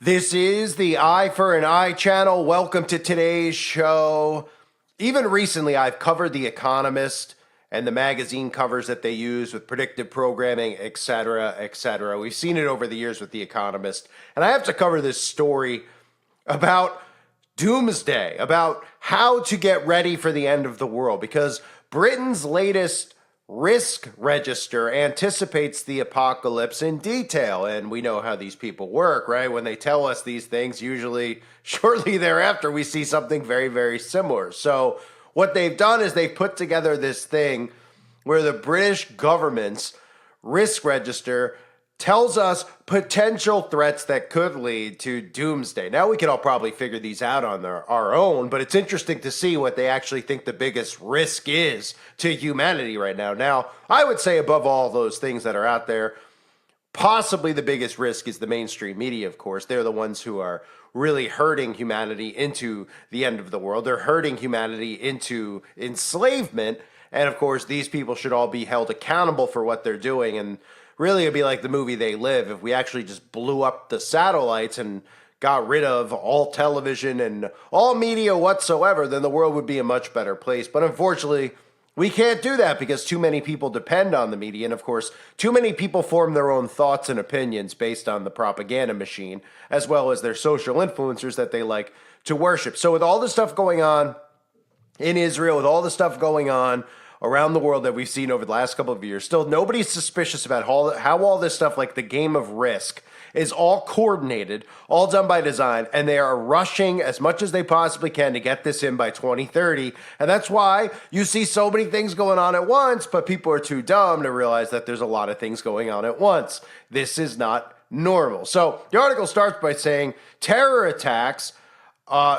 This is the Eye for an Eye channel. Welcome to today's show. Even recently, I've covered The Economist and the magazine covers that they use with predictive programming, etc., etc. We've seen it over the years with The Economist. And I have to cover this story about doomsday, about how to get ready for the end of the world, because Britain's latest risk register anticipates the apocalypse in detail. And we know how these people work, right? When they tell us these things, usually shortly thereafter, we see something very, very similar. So what they've done is they've put together this thing where the British government's risk register tells us potential threats that could lead to doomsday. Now, we can all probably figure these out on our own, but it's interesting to see what they actually think the biggest risk is to humanity right now. Now, I would say above all those things that are out there, possibly the biggest risk is the mainstream media, of course. They're the ones who are really hurting humanity into the end of the world. They're hurting humanity into enslavement. And of course, these people should all be held accountable for what they're doing. And really, it'd be like the movie They Live. If we actually just blew up the satellites and got rid of all television and all media whatsoever, then the world would be a much better place. But unfortunately, we can't do that because too many people depend on the media. And of course, too many people form their own thoughts and opinions based on the propaganda machine, as well as their social influencers that they like to worship. So with all the stuff going on in Israel, with all the stuff going on around the world that we've seen over the last couple of years, still nobody's suspicious about how all this stuff, like the game of Risk, is all coordinated, all done by design, and they are rushing as much as they possibly can to get this in by 2030. And that's why you see so many things going on at once, but people are too dumb to realize that there's a lot of things going on at once. This is not normal. So the article starts by saying terror attacks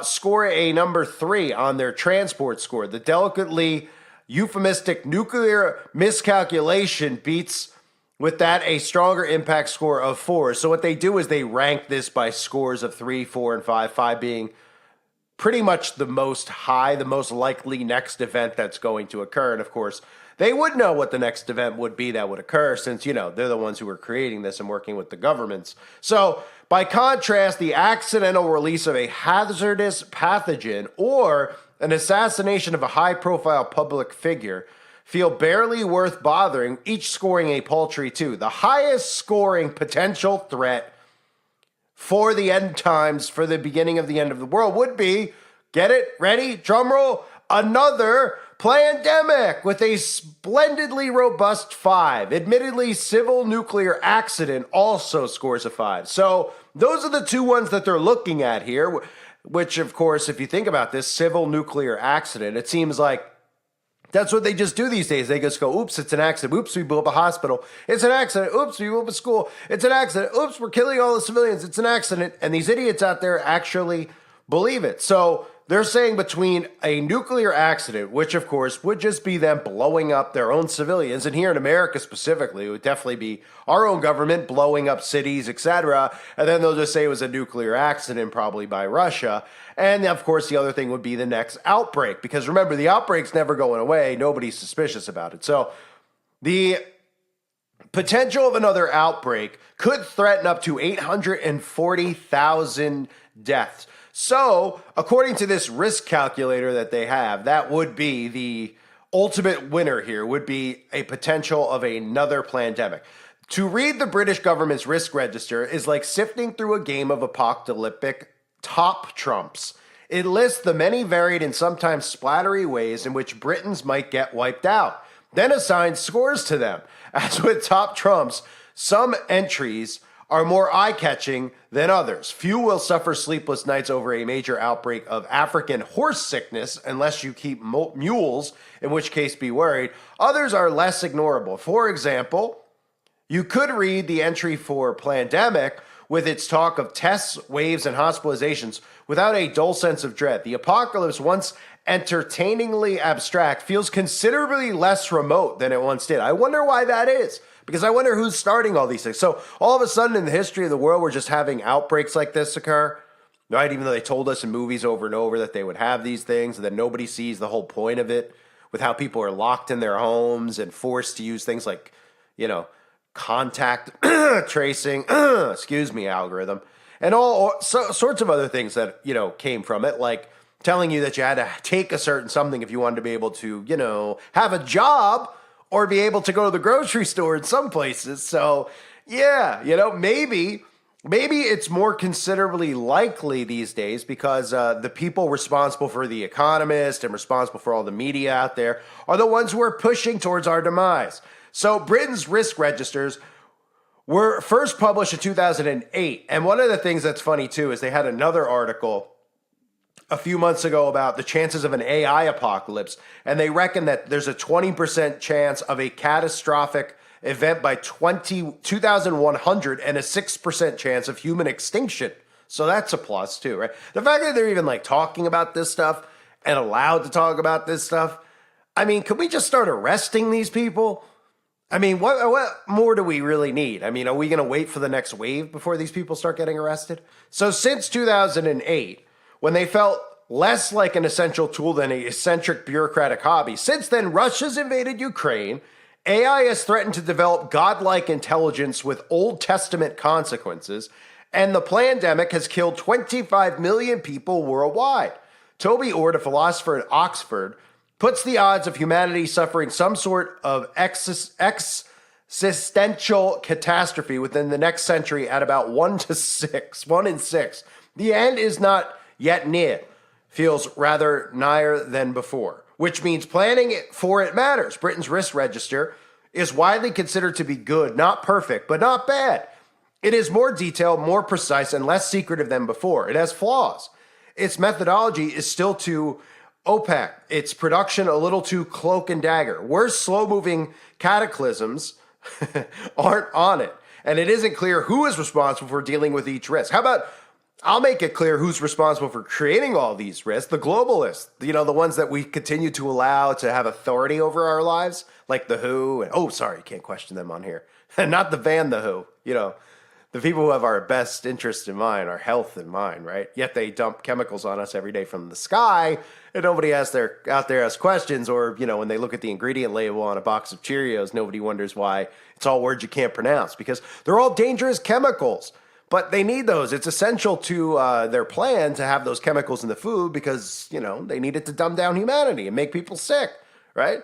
score a number 3 on their transport score. The delicately euphemistic nuclear miscalculation beats with that a stronger impact score of 4. So what they do is they rank this by scores of 3, 4, and 5, 5 being pretty much the most high, the most likely next event that's going to occur. And of course, they would know what the next event would be that would occur since, they're the ones who are creating this and working with the governments. So by contrast, the accidental release of a hazardous pathogen or an assassination of a high-profile public figure feel barely worth bothering, each scoring a paltry 2. The highest scoring potential threat for the end times, for the beginning of the end of the world, would be, get it, ready, drumroll, another pandemic with a splendidly robust 5. Admittedly, civil nuclear accident also scores a 5. So those are the two ones that they're looking at here, which, of course, if you think about this, civil nuclear accident, it seems like that's what they just do these days. They just go, oops, it's an accident. Oops, we blew up a hospital. It's an accident. Oops, we blew up a school. It's an accident. Oops, we're killing all the civilians. It's an accident. And these idiots out there actually believe it. So they're saying between a nuclear accident, which of course would just be them blowing up their own civilians, and here in America specifically, it would definitely be our own government blowing up cities, etc. And then they'll just say it was a nuclear accident, probably by Russia. And of course, the other thing would be the next outbreak, because remember, the outbreak's never going away. Nobody's suspicious about it. So the potential of another outbreak could threaten up to 840,000 deaths. So, according to this risk calculator that they have, that would be the ultimate winner here, would be a potential of another pandemic. To read the British government's risk register is like sifting through a game of apocalyptic top trumps. It lists the many varied and sometimes splattery ways in which Britons might get wiped out, then assigns scores to them. As with top trumps, some entries are more eye-catching than others. Few will suffer sleepless nights over a major outbreak of African horse sickness unless you keep mules, in which case be worried. Others are less ignorable. For example, you could read the entry for pandemic with its talk of tests, waves, and hospitalizations without a dull sense of dread. The apocalypse, once entertainingly abstract, feels considerably less remote than it once did. I wonder why that is. Because I wonder who's starting all these things. So all of a sudden in the history of the world, we're just having outbreaks like this occur, right? Even though they told us in movies over and over that they would have these things, and then nobody sees the whole point of it with how people are locked in their homes and forced to use things like, contact tracing, excuse me, algorithm, and all sorts of other things that, came from it, like telling you that you had to take a certain something if you wanted to be able to, have a job or be able to go to the grocery store in some places. So, yeah, maybe it's more considerably likely these days because the people responsible for The Economist and responsible for all the media out there are the ones who are pushing towards our demise. So Britain's risk registers were first published in 2008. And one of the things that's funny too is they had another article a few months ago about the chances of an AI apocalypse. And they reckon that there's a 20% chance of a catastrophic event by 2100 and a 6% chance of human extinction. So that's a plus too, right? The fact that they're even like talking about this stuff and allowed to talk about this stuff. I mean, could we just start arresting these people? I mean, what more do we really need? I mean, are we going to wait for the next wave before these people start getting arrested? So since 2008, when they felt less like an essential tool than an eccentric bureaucratic hobby, since then, Russia's invaded Ukraine. AI has threatened to develop godlike intelligence with Old Testament consequences, and the pandemic has killed 25 million people worldwide. Toby Ord, a philosopher at Oxford, puts the odds of humanity suffering some sort of existential catastrophe within the next century at about 1 in 6. The end is not yet near, feels rather nigher than before, which means planning for it matters. Britain's risk register is widely considered to be good, not perfect, but not bad. It is more detailed, more precise, and less secretive than before. It has flaws. Its methodology is still too opaque. Its production a little too cloak and dagger. Worse, slow-moving cataclysms aren't on it. And it isn't clear who is responsible for dealing with each risk. How about I'll make it clear who's responsible for creating all these risks. The globalists, the ones that we continue to allow to have authority over our lives, like the WHO. And, you can't question them on here. Not the van, the WHO. The people who have our best interest in mind, our health in mind, right? Yet they dump chemicals on us every day from the sky, and nobody out there asks questions. Or, when they look at the ingredient label on a box of Cheerios, nobody wonders why it's all words you can't pronounce, because they're all dangerous chemicals. But they need those. It's essential to their plan to have those chemicals in the food because, they need it to dumb down humanity and make people sick, right?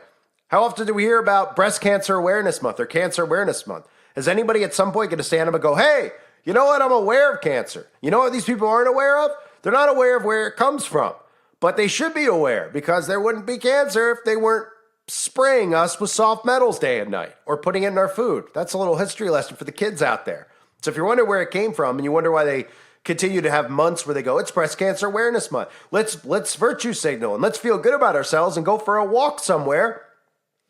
How often do we hear about Breast Cancer Awareness Month or Cancer Awareness Month? Is anybody at some point going to stand up and go, hey, you know what? I'm aware of cancer. You know what these people aren't aware of? They're not aware of where it comes from. But they should be aware because there wouldn't be cancer if they weren't spraying us with soft metals day and night or putting it in our food. That's a little history lesson for the kids out there. So if you're wondering where it came from and you wonder why they continue to have months where they go, it's Breast Cancer Awareness Month. Let's virtue signal and let's feel good about ourselves and go for a walk somewhere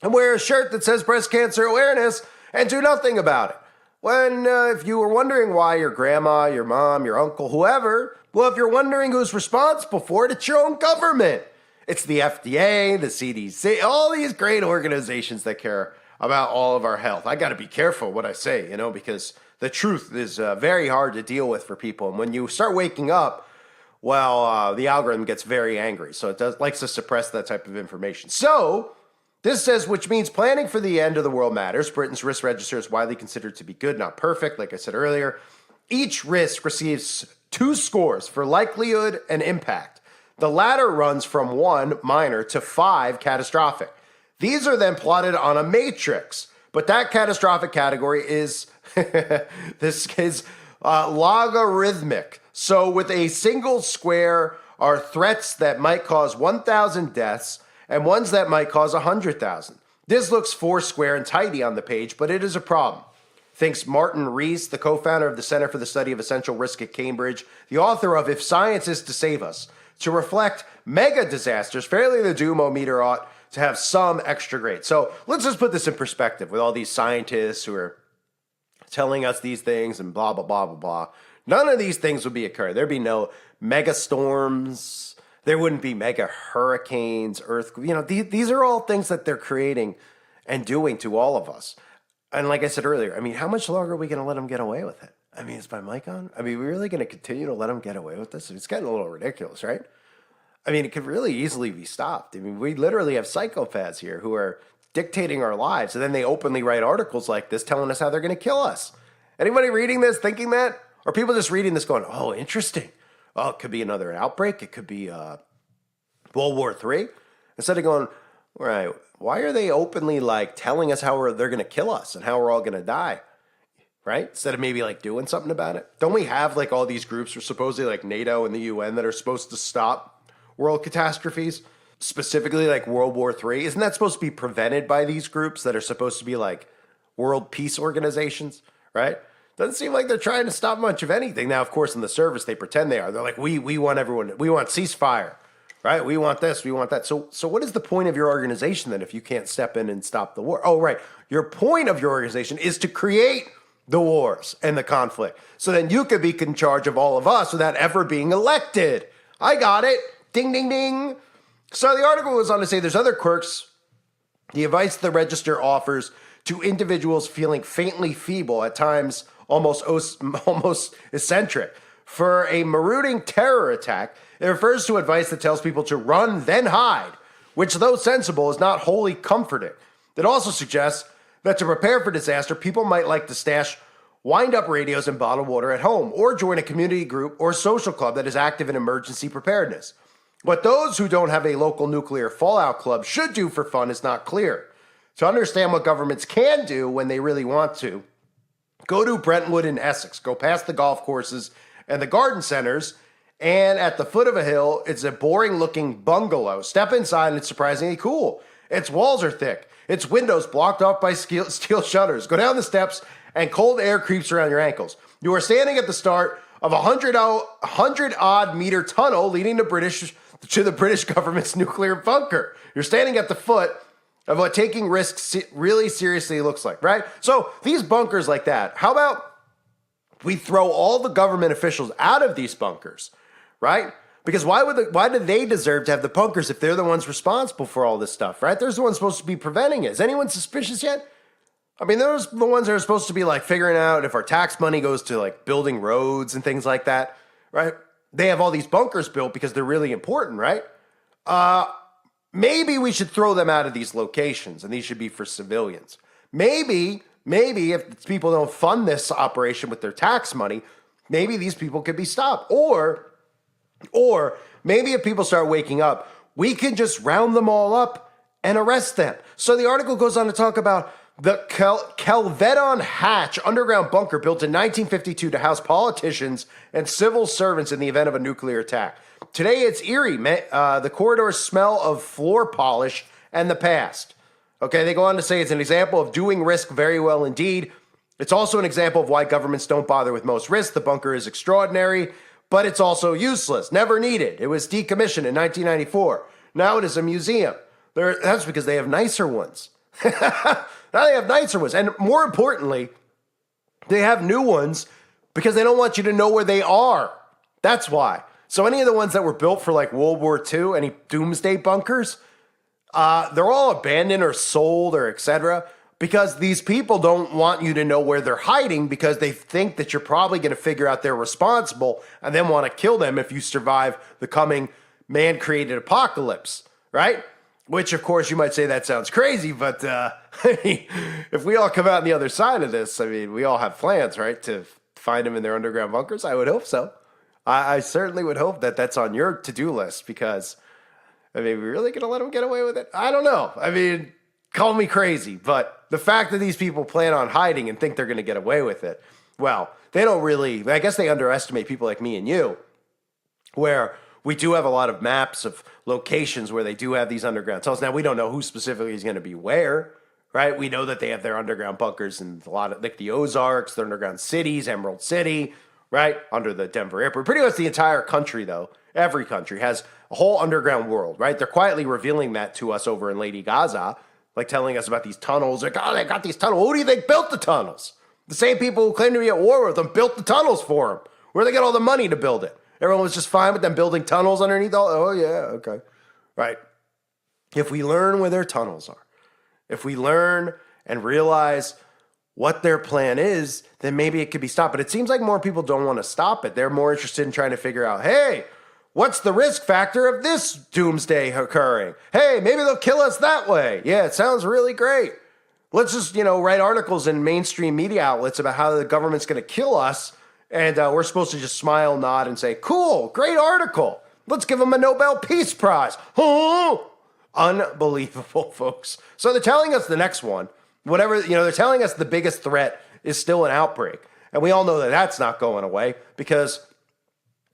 and wear a shirt that says Breast Cancer Awareness and do nothing about it. When if you were wondering why your grandma, your mom, your uncle, whoever, well, if you're wondering who's responsible for it, it's your own government. It's the FDA, the CDC, all these great organizations that care about all of our health. I got to be careful what I say, because the truth is very hard to deal with for people. And when you start waking up, the algorithm gets very angry. So it likes to suppress that type of information. So this says, which means planning for the end of the world matters. Britain's risk register is widely considered to be good, not perfect, like I said earlier. Each risk receives 2 scores for likelihood and impact. The latter runs from 1, minor, to 5, catastrophic. These are then plotted on a matrix, but that catastrophic category is logarithmic. So with a single square are threats that might cause 1,000 deaths and ones that might cause 100,000. This looks 4 square and tidy on the page, but it is a problem, thinks Martin Rees, the co-founder of the Center for the Study of Essential Risk at Cambridge, the author of If Science is to Save Us. To reflect mega disasters, fairly the doom-o-meter ought to have some extra grade. So let's just put this in perspective with all these scientists who are telling us these things and blah, blah, blah, blah, blah. None of these things would be occurring. There'd be no mega storms. There wouldn't be mega hurricanes, earthquakes. These are all things that they're creating and doing to all of us. And like I said earlier, how much longer are we going to let them get away with it? Is my mic on? We're really going to continue to let them get away with this? It's getting a little ridiculous, right? It could really easily be stopped. We literally have psychopaths here who are dictating our lives, and then they openly write articles like this telling us how they're going to kill us. Anybody reading this thinking that? Or people just reading this going, oh, interesting. Oh, it could be another outbreak. It could be World War III. Instead of going, right, why are they openly like telling us how they're going to kill us and how we're all going to die? Right? Instead of maybe like doing something about it. Don't we have like all these groups, or supposedly like NATO and the UN, that are supposed to stop world catastrophes? Specifically like World War III. Isn't that supposed to be prevented by these groups that are supposed to be like world peace organizations? Right? Doesn't seem like they're trying to stop much of anything. Now, of course, in the service, they pretend they are. They're like, we want everyone, we want ceasefire, right? We want this, we want that. So what is the point of your organization then if you can't step in and stop the war? Oh, right. Your point of your organization is to create the wars and the conflict. So then you could be in charge of all of us without ever being elected. I got it. Ding, ding, ding. So the article goes on to say there's other quirks. The advice the Register offers to individuals feeling faintly feeble, at times almost eccentric. For a marauding terror attack, it refers to advice that tells people to run, then hide, which, though sensible, is not wholly comforting. It also suggests that to prepare for disaster, people might like to stash wind-up radios and bottled water at home, or join a community group or social club that is active in emergency preparedness. What those who don't have a local nuclear fallout club should do for fun is not clear. To understand what governments can do when they really want to, go to Brentwood in Essex. Go past the golf courses and the garden centers, and at the foot of a hill, it's a boring-looking bungalow. Step inside, and it's surprisingly cool. Its walls are thick. Its windows blocked off by steel shutters. Go down the steps, and cold air creeps around your ankles. You are standing at the start of a 100-odd meter tunnel leading to the British government's nuclear bunker. You're standing at the foot of what taking risks really seriously looks like, right? So these bunkers like that, how about we throw all the government officials out of these bunkers, right? Because why do they deserve to have the bunkers if they're the ones responsible for all this stuff, right? They're the ones supposed to be preventing it. Is anyone suspicious yet? I mean, they're the ones that are supposed to be like figuring out if our tax money goes to like building roads and things like that, right? They have all these bunkers built because they're really important, right? Maybe we should throw them out of these locations, and these should be for civilians. Maybe if people don't fund this operation with their tax money, maybe these people could be stopped. Or maybe if people start waking up, we can just round them all up and arrest them. So the article goes on to talk about the Kelvedon Hatch underground bunker built in 1952 to house politicians and civil servants in the event of a nuclear attack. Today it's eerie. The corridors smell of floor polish and the past. Okay, they go on to say it's an example of doing risk very well indeed. It's also an example of why governments don't bother with most risk. The bunker is extraordinary, but it's also useless, never needed. It was decommissioned in 1994. Now it is a museum. That's because they have nicer ones. Now they have nicer ones. And more importantly, they have new ones because they don't want you to know where they are. That's why. So any of the ones that were built for like World War II, any doomsday bunkers, they're all abandoned or sold or etc. because these people don't want you to know where they're hiding because they think that you're probably going to figure out they're responsible and then want to kill them if you survive the coming man-created apocalypse, right? Which, of course, you might say that sounds crazy, but if we all come out on the other side of this, I mean, we all have plans, right, to find them in their underground bunkers? I would hope so. I certainly would hope that that's on your to-do list because, I mean, we're really going to let them get away with it? I don't know. I mean, call me crazy, but the fact that these people plan on hiding and think they're going to get away with it, well, they don't really, I guess they underestimate people like me and you, where we do have a lot of maps of locations where they do have these underground tunnels. Now, we don't know who specifically is going to be where, right? We know that they have their underground bunkers in a lot of, like the Ozarks, their underground cities, Emerald City, right? Under the Denver airport. Pretty much the entire country, though, every country has a whole underground world, right? They're quietly revealing that to us over in Lady Gaza, like telling us about these tunnels. Like, oh, they got these tunnels. Who do you think built the tunnels? The same people who claim to be at war with them built the tunnels for them. Where they get all the money to build it? Everyone was just fine with them building tunnels underneath all. Oh, yeah, okay. Right. If we learn where their tunnels are, if we learn and realize what their plan is, then maybe it could be stopped. But it seems like more people don't want to stop it. They're more interested in trying to figure out, hey, what's the risk factor of this doomsday occurring? Hey, maybe they'll kill us that way. Yeah, it sounds really great. Let's just, write articles in mainstream media outlets about how the government's going to kill us And we're supposed to just smile, nod, and say, cool, great article. Let's give them a Nobel Peace Prize. Oh, unbelievable, folks. So they're telling us the next one, whatever, they're telling us the biggest threat is still an outbreak. And we all know that that's not going away because,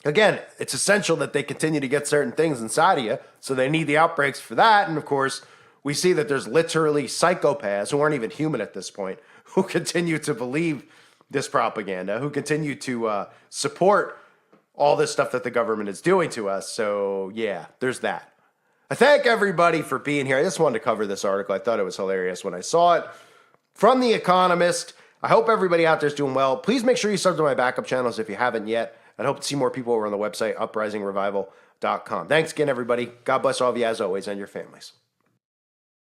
again, it's essential that they continue to get certain things inside of you. So they need the outbreaks for that. And of course, we see that there's literally psychopaths who aren't even human at this point who continue to believe this propaganda, who continue to support all this stuff that the government is doing to us. So yeah, there's that. I thank everybody for being here. I just wanted to cover this article. I thought it was hilarious when I saw it from The Economist. I hope everybody out there is doing well. Please make sure you sub to my backup channels if you haven't yet. I hope to see more people over on the website, uprisingrevival.com. Thanks again, everybody. God bless all of you as always and your families.